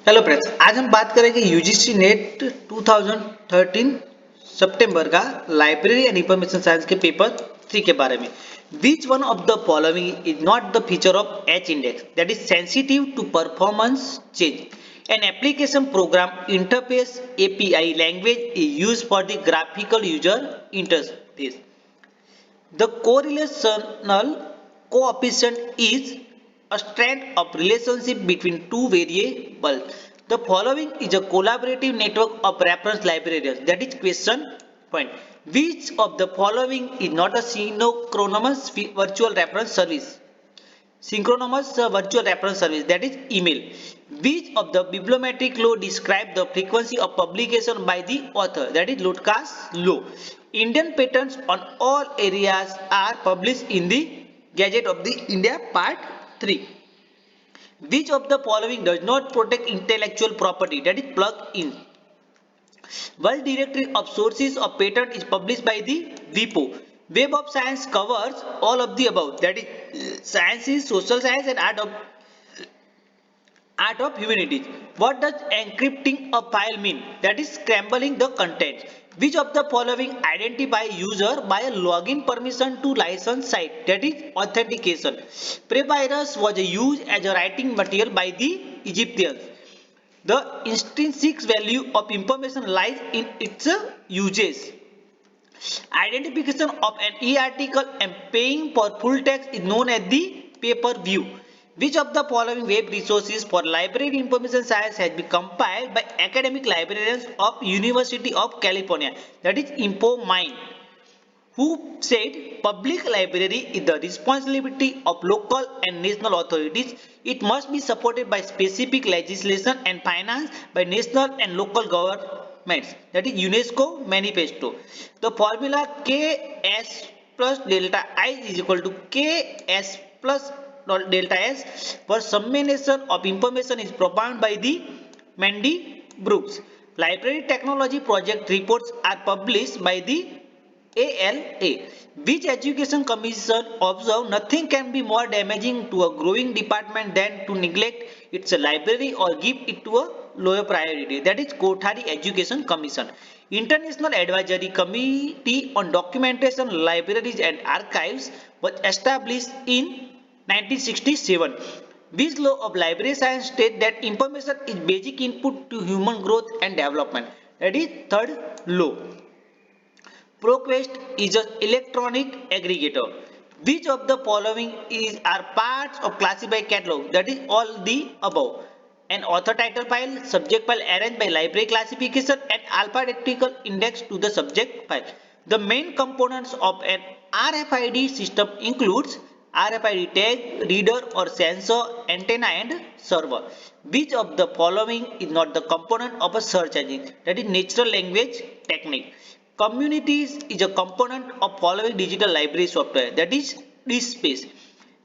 Hello friends, आज हम बात करेंगे यूजीसी नेट 2013 सितंबर का लाइब्रेरी एंड इंफॉर्मेशन साइंस के पेपर 3 के बारे में। Which one of the following is not the feature of H index that is sensitive to performance change an application program interface API language is used for the graphical user interface. The correlational coefficient is a strength of relationship between two variables. The following is a collaborative network of reference librarians. That is question point. Which of the following is not a synchronous virtual reference service? Synchronous virtual reference service, that is email. Which of the bibliometric law describe the frequency of publication by the author, that is Lutkas law. Indian patents on all areas are published in the Gazette of the India part 3. Which of the following does not protect intellectual property, that is plug in. World Directory of Sources of Patent is published by the WIPO. Web of Science covers all of the above, that is sciences, social science and art of humanities. What does encrypting a file mean? That is scrambling the content. Which of the following identify user by a login permission to license site? That is authentication. Papyrus was used as a writing material by the Egyptians. The intrinsic value of information lies in its uses. Identification of an e-article and paying for full text is known as the pay-per-view. Which of the following web resources for library information science has been compiled by academic librarians of University of California? That is InfoMind, who said public library is the responsibility of local and national authorities. It must be supported by specific legislation and financed by national and local governments. That is UNESCO Manifesto. The formula Ks plus delta I is equal to Ks plus delta S for summation of information is propounded by the Mandy Brooks. Library technology project reports are published by the ALA, which Education Commission observed nothing can be more damaging to a growing department than to neglect its library or give it to a lower priority. That is Kothari Education Commission. International Advisory Committee on Documentation, Libraries and Archives was established in 1967. Which law of library science states that information is basic input to human growth and development? That is third law. ProQuest is an electronic aggregator. Which of the following are parts of classified catalog? That is all the above. An author title file, subject file arranged by library classification and alphabetical index to the subject file. The main components of an RFID system includes RFID tag, reader or sensor, antenna and server. Which of the following is not the component of a search engine? That is natural language technique. Communities is a component of following digital library software, that is DSpace.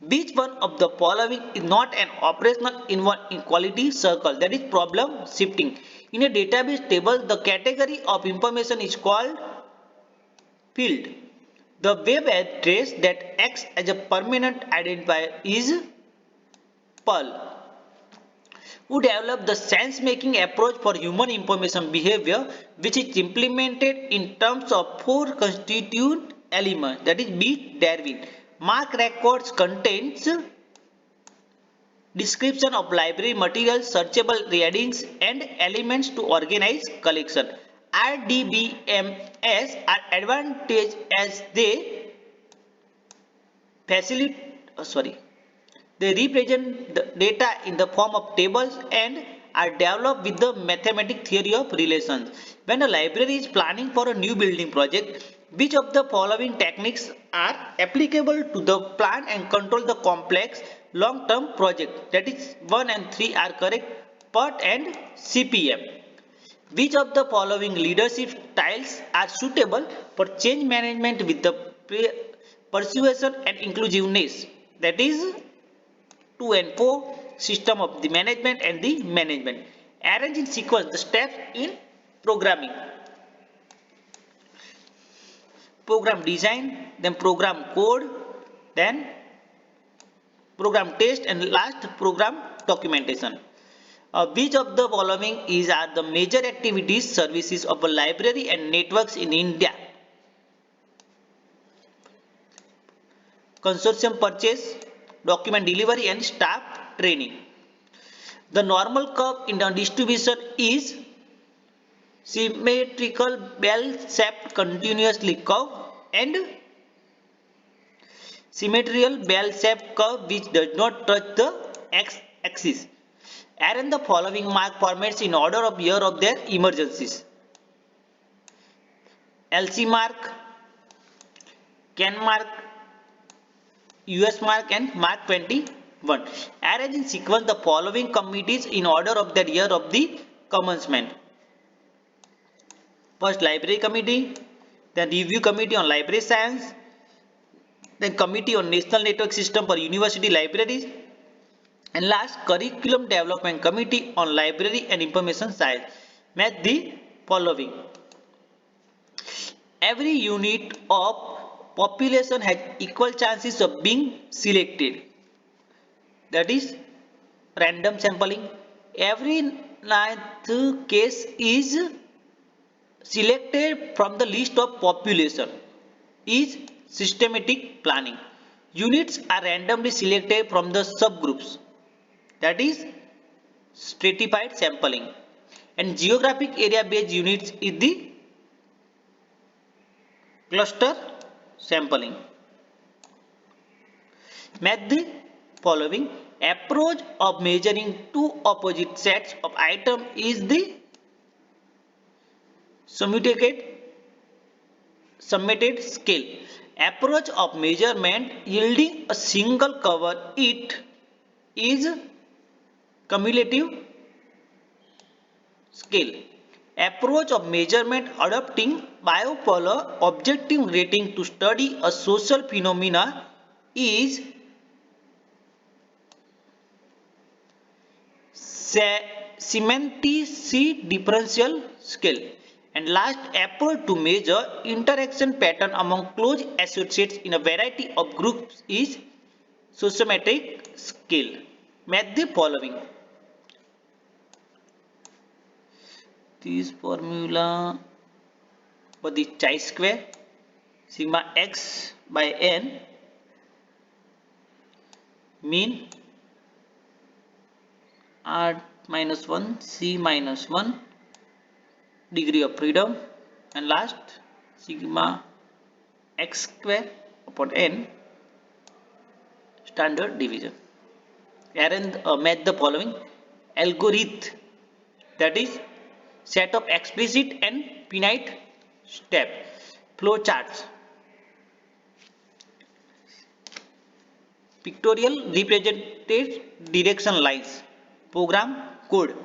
Which one of the following is not an operational inequality circle, that is problem shifting. In a database table, the category of information is called field. The web address that acts as a permanent identifier is Perl, who developed the sense-making approach for human information behavior, which is implemented in terms of four constituent elements, that is B. Darwin. Mark records contains description of library materials, searchable readings, and elements to organize collection. RDBMS are advantage as they facilitate they represent the data in the form of tables and are developed with the mathematical theory of relations. When a library is planning for a new building project, which of the following techniques are applicable to the plan and control the complex long-term project? That is 1 and 3 are correct. PERT and CPM. Which of the following leadership styles are suitable for change management with the persuasion and inclusiveness? That is 2 and 4, system of the management and the management. Arrange in sequence the steps in programming. Program design, then program code, then program test and last program documentation. Which of the following is are the major activities services of a library and networks in India? Consortium purchase, document delivery and staff training. The normal curve in the distribution is symmetrical bell-shaped continuously curve and symmetrical bell-shaped curve which does not touch the x-axis. Arrange the following mark formats in order of year of their emergencies. LC mark, CAN mark, US mark and Mark 21. Arrange in sequence the following committees in order of their year of the commencement. First, library committee, then review committee on library science, then committee on national network system for university libraries, and last, curriculum development committee on library and information science. Match the following. Every unit of population has equal chances of being selected. That is random sampling. Every ninth case is selected from the list of population is systematic planning. Units are randomly selected from the subgroups, that is stratified sampling, and geographic area based units is the cluster sampling. Match the following. Approach of measuring two opposite sets of items is the summated scale. Approach of measurement yielding a single cover it is cumulative scale. Approach of measurement adopting bipolar objective rating to study a social phenomena is semantic differential scale. And last, approach to measure interaction pattern among close associates in a variety of groups is sociometric scale. Match the following. This formula for the chi-square sigma x by n mean r minus 1 c minus 1 degree of freedom, and last sigma x square upon n standard deviation. Match the following. Algorithm, that is set of explicit and finite step. Flow charts, pictorial represented direction lines, program code,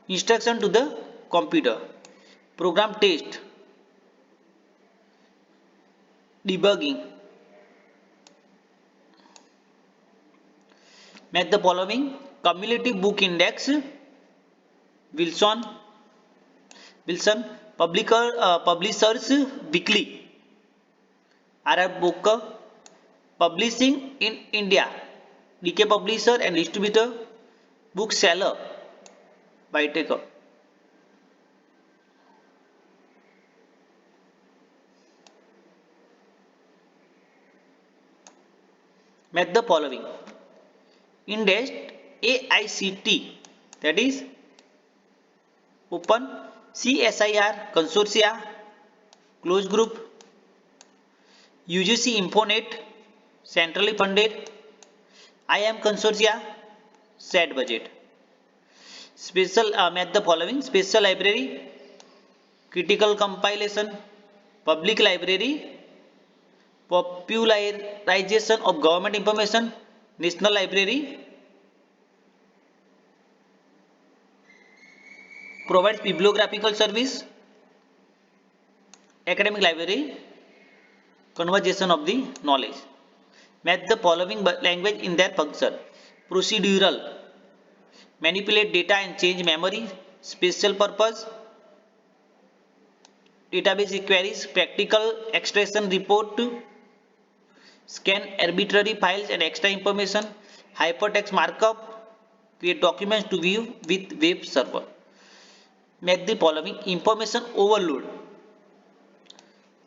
instruction to the computer, program test, debugging. Match the following. Cumulative book index, Wilson Publishers Weekly, R.R. Boker, Publishing in India, DK Publisher and Distributor, Bookseller, Whitaker. Match the following. Index AICT, that is Open, CSIR Consortia, Closed Group, UGC Infonet, centrally funded, IM Consortia, set budget. Special match the following. Special library, critical compilation, public library, popularization of government information, national library, provides bibliographical service, academic library, conservation of the knowledge. Match the following language in their function. Procedural, manipulate data and change memory. Special purpose, database queries, practical extraction report, scan arbitrary files and extra information. Hypertext markup, create documents to view with web server. Make the following information overload,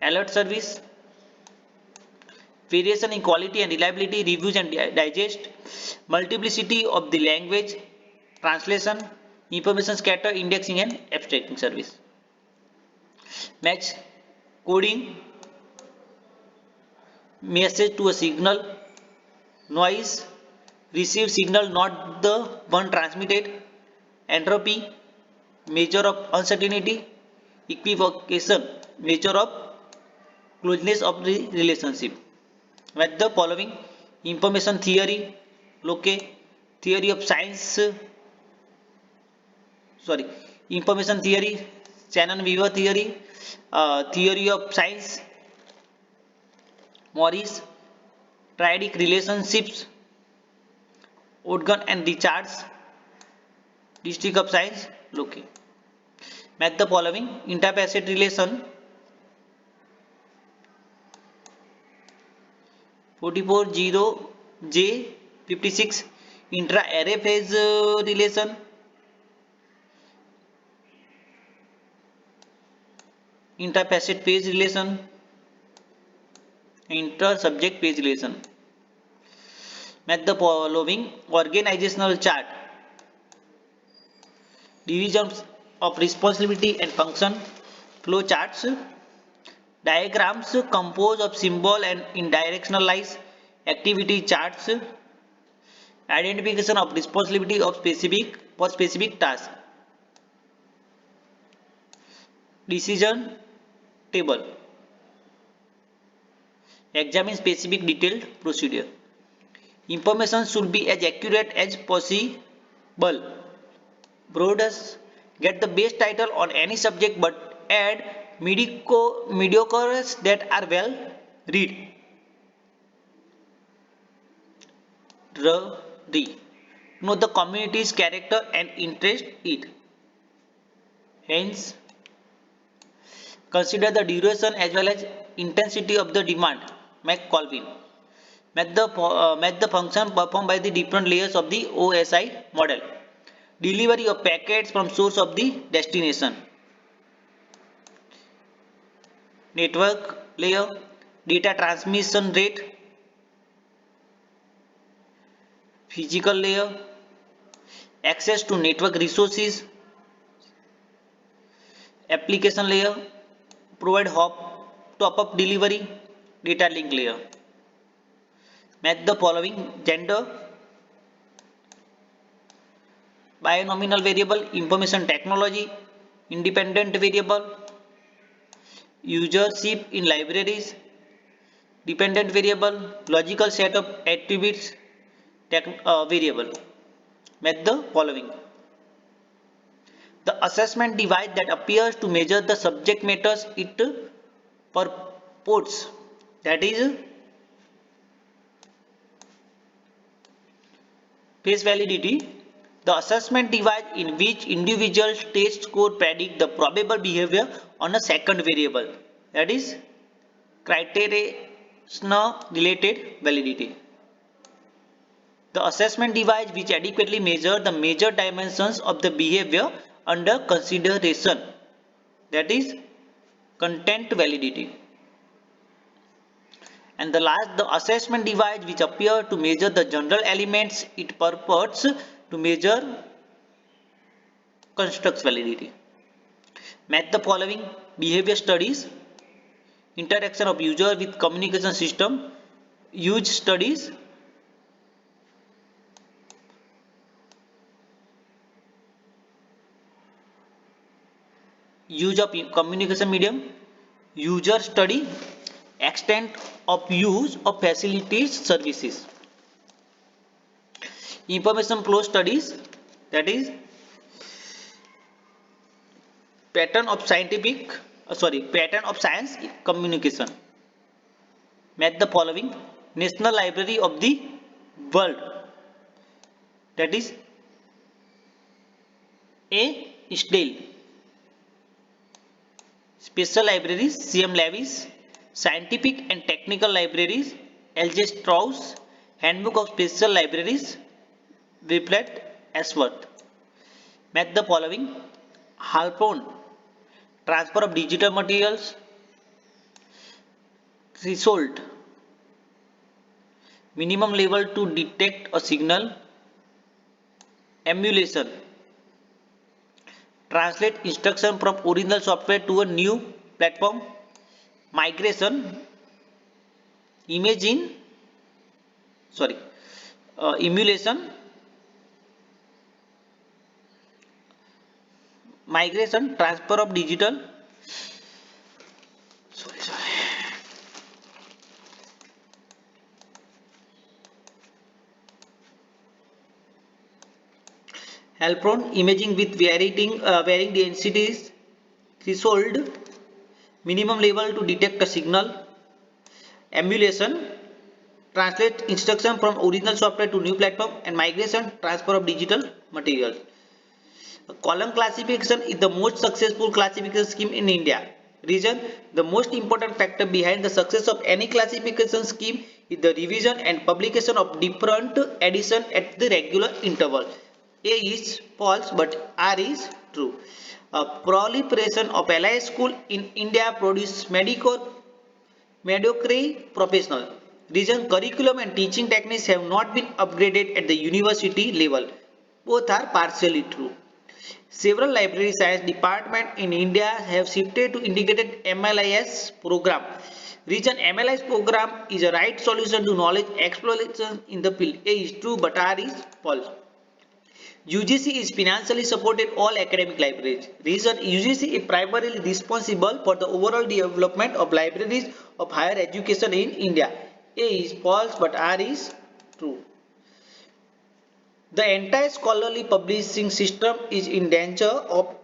alert service, variation in quality and reliability, reviews and digest, multiplicity of the language, translation, information scatter, indexing and abstracting service. Match coding, message to a signal, noise, received signal not the one transmitted, entropy, measure of uncertainty, equivocation, measure of closeness of the relationship. With the following information theory, theory of science, information theory, Shannon-Weaver theory, theory of science, Morris, triadic relationships, Odgun and Richards, district of science, Locke. Match the following interfacet relation, 440J56, intra-array phase relation, interfacet phase relation, inter-subject phase relation. Match the following organizational chart, divisions of responsibility and function, flow charts, diagrams composed of symbol and indirectional lines, activity charts, identification of responsibility of specific tasks, decision table, examine specific detailed procedure. Information should be as accurate as possible. Broaders get the best title on any subject but add mediocres that are well read. Know the community's character and interest it. Hence, consider the duration as well as intensity of the demand. McColvin. Match the function performed by the different layers of the OSI model. Delivery of packets from source of the destination. Network layer, data transmission rate, physical layer, access to network resources, application layer, provide top-up delivery, data link layer. Match the following gender, binomial variable, information technology, independent variable, usership in libraries, dependent variable, logical set of attributes, variable. Match the following. The assessment device that appears to measure the subject matters it purports, that is face validity. The assessment device in which individuals test score predict the probable behavior on a second variable, that is criteria related validity. The assessment device which adequately measures the major dimensions of the behavior under consideration, that is content validity. And the last, the assessment device which appears to measure the general elements it purports to measure constructs validity. Match the following behavior studies, interaction of user with communication system, use studies, use of communication medium, user study, extent of use of facilities services, information flow studies, that is pattern of science communication. Match the following National Library of the World, that is A. Still, special libraries CM Lewis, scientific and technical libraries L.J. Strauss, handbook of special libraries Whitbread Ashworth. Match the following: Halpern, transfer of digital materials; threshold, minimum level to detect a signal; emulation, translate instruction from original software to a new platform; migration, imagine sorry emulation, migration, transfer of digital sorry Halpern, imaging with varying densities; threshold, minimum level to detect a signal; emulation, translate instruction from original software to new platform; and migration, transfer of digital materials. Column classification is the most successful classification scheme in India. Reason: the most important factor behind the success of any classification scheme is the revision and publication of different editions at the regular interval. A is false but R is true. A proliferation of allied school in India produce mediocre professional. Reason: curriculum and teaching techniques have not been upgraded at the university level. Both are partially true. Several library science departments in India have shifted to integrated MLIS program. Reason: MLIS program is a right solution to knowledge exploration in the field. A is true but R is false. UGC is financially supported all academic libraries. Reason: UGC is primarily responsible for the overall development of libraries of higher education in India. A is false but R is true. The entire scholarly publishing system is in danger of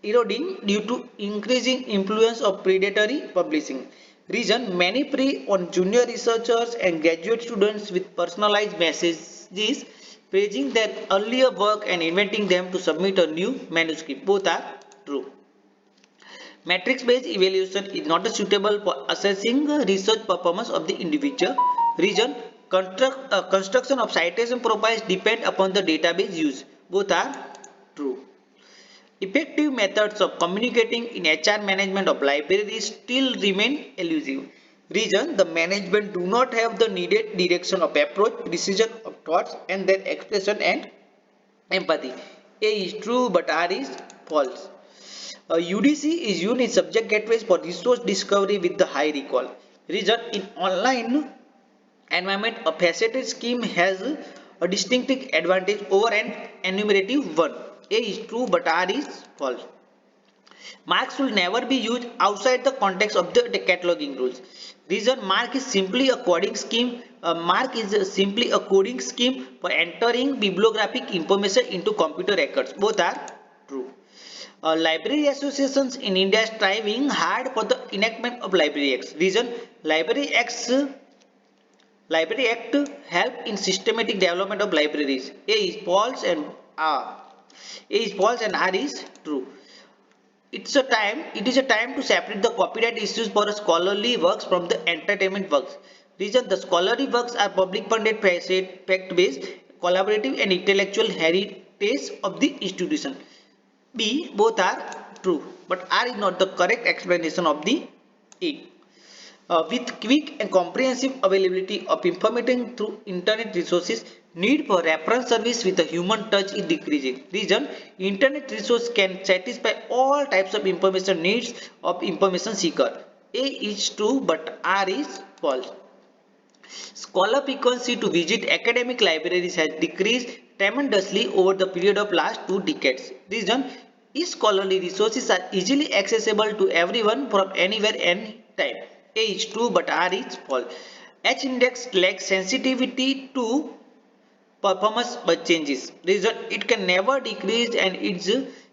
eroding due to increasing influence of predatory publishing. Reason: many prey on junior researchers and graduate students with personalized messages praising their earlier work and inviting them to submit a new manuscript. Both are true. Matrix-based evaluation is not suitable for assessing research performance of the individual. Reason: construction of citation profiles depend upon the database used. Both are true. Effective methods of communicating in HR management of libraries still remain elusive. Reason: the management do not have the needed direction of approach, precision of thoughts, and their expression and empathy. A is true but R is false. UDC is used in subject gateways for resource discovery with the high recall. Reason: in online environment, a faceted scheme has a distinctive advantage over an enumerative one. A is true but R is false. Marks will never be used outside the context of the cataloging rules. Reason: mark is simply a coding scheme. Mark is simply a coding scheme for entering bibliographic information into computer records. Both are true. Library associations in India striving hard for the enactment of Library Act. Reason: Library Act help in systematic development of libraries. A is false and R is true. It is a time to separate the copyright issues for scholarly works from the entertainment works. Reason: the scholarly works are public funded, fact-based, collaborative and intellectual heritage of the institution. B, both are true, but R is not the correct explanation of the A. With quick and comprehensive availability of information through internet resources, need for reference service with a human touch is decreasing. Reason: internet resource can satisfy all types of information needs of information seeker. A is true, but R is false. Scholar frequency to visit academic libraries has decreased tremendously over the period of last 2 decades. Reason: scholarly resources are easily accessible to everyone from anywhere anytime. A is true but R is false. H-index lacks sensitivity to performance changes. Reason: it can never decrease and its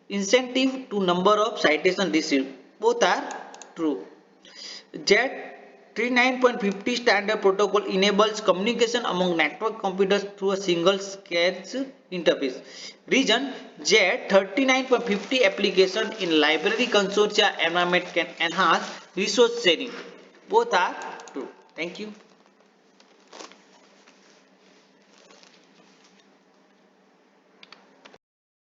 incentive to number of citations received. Both are true. Z39.50 standard protocol enables communication among network computers through a single scarce interface. Reason: Z39.50 application in library consortia environment can enhance resource sharing. Both are true. Thank you.